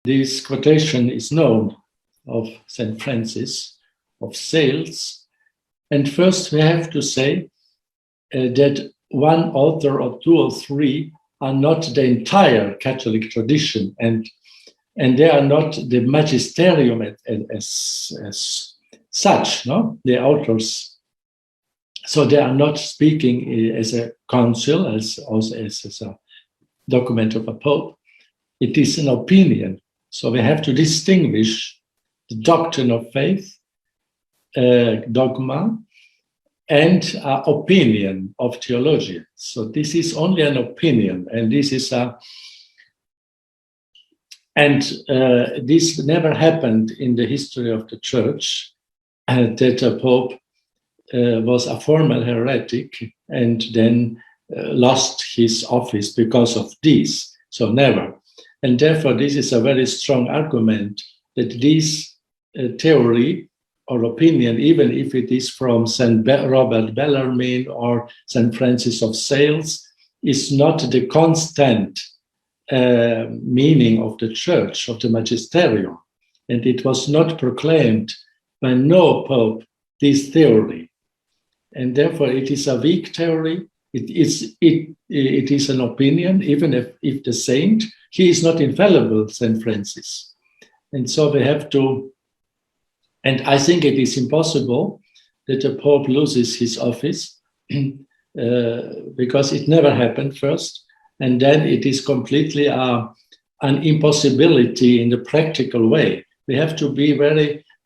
this quotation is known of St. Francis of Sales. And first we have to say that one author or two or three are not the entire Catholic tradition, and they are not the magisterium as such, no? The authors. So they are not speaking as a council, as a document of a pope. It is an opinion. So we have to distinguish the doctrine of faith, dogma, and opinion of theologians. So this is only an opinion, and this is this never happened in the history of the Church, that a pope was a formal heretic and then lost his office because of this. So never. And therefore, this is a very strong argument that this theory or opinion, even if it is from St. Robert Bellarmine or St. Francis of Sales, is not the constant meaning of the Church, of the magisterium. And it was not proclaimed by no pope, this theory. And therefore, it is a weak theory. It is an opinion, even if the saint, he is not infallible, St. Francis. And so we have to, and I think it is impossible that a pope loses his office because it never happened first. And then it is completely an impossibility in the practical way. We have to be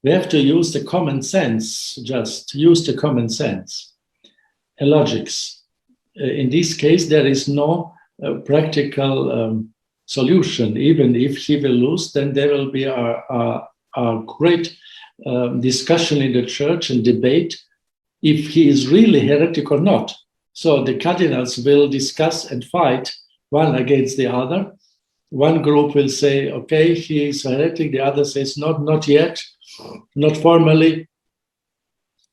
we have to use the common sense, just use the common sense and logics. In this case, there is no practical solution. Even if he will lose, then there will be a great discussion in the church and debate if he is really heretic or not. So the cardinals will discuss and fight one against the other. One group will say, okay, he is heretic. The other says, not yet, not formally.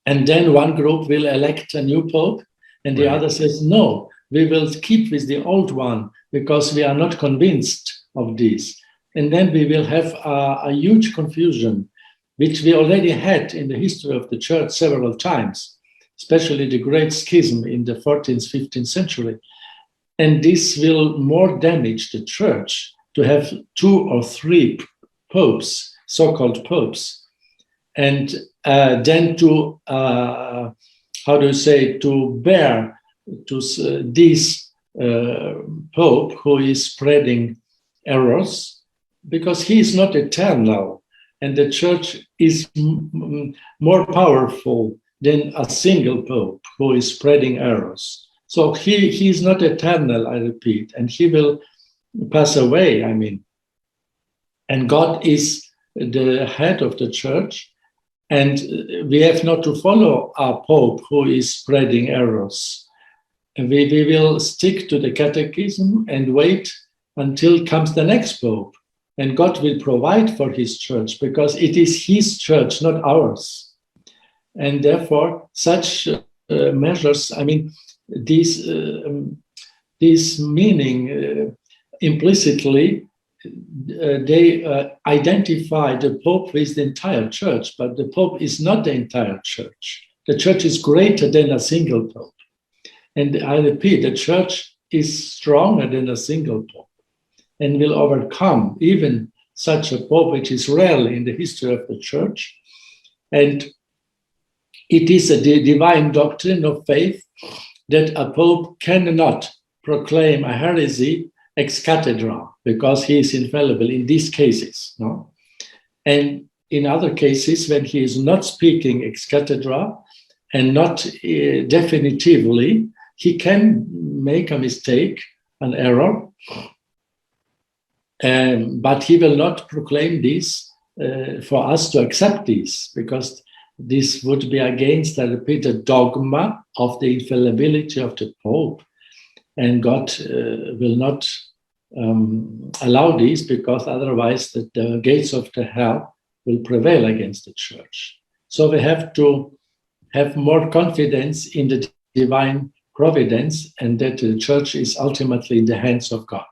And then one group will elect a new pope, and the other says, no, we will keep with the old one because we are not convinced of this. And then we will have a huge confusion, which we already had in the history of the church several times, especially the great schism in the 14th, 15th century. And this will more damage the church to have 2 or 3 popes, so-called popes, and then to, to bear to this pope who is spreading errors, because he is not eternal, and the church is more powerful than a single pope who is spreading errors. So he is not eternal, I repeat, and he will pass away, I mean. And God is the head of the church, and we have not to follow a pope who is spreading errors. And we will stick to the catechism and wait until comes the next pope. And God will provide for his church because it is his church, not ours. And therefore, such measures, I mean, this meaning implicitly, they identify the Pope with the entire church, but the Pope is not the entire church. The church is greater than a single Pope. And I repeat, the church is stronger than a single Pope and will overcome even such a Pope, which is rare in the history of the church. And it is a divine doctrine of faith that a Pope cannot proclaim a heresy ex cathedra because he is infallible in these cases. No? And in other cases, when he is not speaking ex cathedra and not definitively, he can make a mistake, an error, but he will not proclaim this for us to accept this, because this would be against, I repeat, the dogma of the infallibility of the Pope. And God will not allow this, because otherwise the gates of the hell will prevail against the church. So we have to have more confidence in the divine providence and that the church is ultimately in the hands of God.